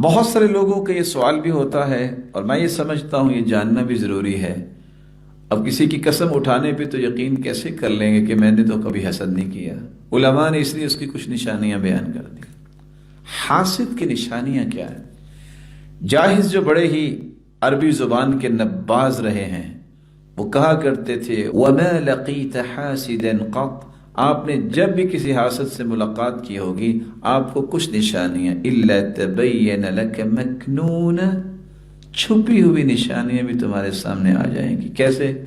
بہت سارے لوگوں کا یہ سوال بھی ہوتا ہے اور میں یہ سمجھتا ہوں یہ جاننا بھی ضروری ہے۔ اب کسی کی قسم اٹھانے پہ تو یقین کیسے کر لیں گے کہ میں نے تو کبھی حسد نہیں کیا؟ علماء نے اس لیے اس کی کچھ نشانیاں بیان کر دی۔ حاسد کی نشانیاں کیا ہیں؟ جاہز جو بڑے ہی عربی زبان کے نباز رہے ہیں وہ کہا کرتے تھے وَمَا لَقِيتَ حَاسِدًا قَطْ، آپ نے جب بھی کسی حاسد سے ملاقات کی ہوگی آپ کو کچھ نشانیاں إِلَّا تَبَيَّنَ لَكَ مَكْنُونَ، چھپی ہوئی نشانیاں بھی تمہارے سامنے آ جائیں گی۔ کیسے؟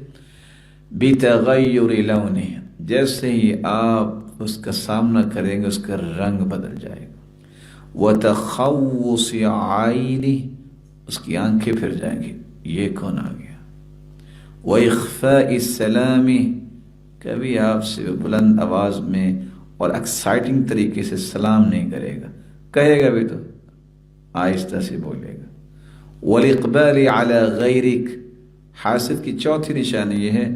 بِتَغَيُّرِ لَوْنِهِ، جیسے ہی آپ اس کا سامنا کریں گے اس کا رنگ بدل جائے گا۔ وَتَخَوُّصِ عَيْنِهِ، اس کی آنکھیں پھر جائیں گی، یہ کون آ گیا۔ وَإِخْفَاءِ السَّلَامِ، کبھی آپ سے بلند آواز میں اور ایکسائٹنگ طریقے سے سلام نہیں کرے گا، کہے گا بھی تو آہستہ سے بولے گا۔ وَالْإِقْبَالِ عَلَى غَيْرِكَ، حاسد کی چوتھی نشانی یہ ہے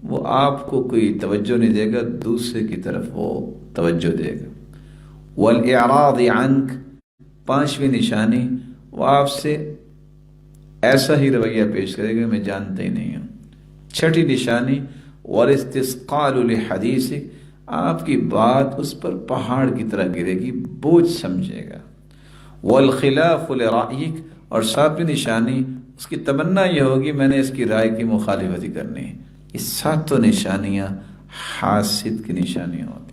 وہ آپ کو کوئی توجہ نہیں دے گا، دوسرے کی طرف وہ توجہ دے گا۔ وَالْإِعْرَاضِ عَنْكَ، پانچویں نشانی وہ آپ سے ایسا ہی رویہ پیش کرے گا میں جانتا ہی نہیں ہوں۔ چھٹی نشانی وَالِاسْتِثْقَالُ لِحَدِيثِكَ، آپ کی بات اس پر پہاڑ کی طرح گرے گی، بوجھ سمجھے گا۔ وَالْخِلَافُ لِرَأْيِكَ، اور ساتویں نشانی اس کی تمنا یہ ہوگی میں نے اس کی رائے کی مخالفت ہی کرنی ہے۔ یہ ساتوں نشانیاں حاسد کی نشانیاں ہوتی ہیں۔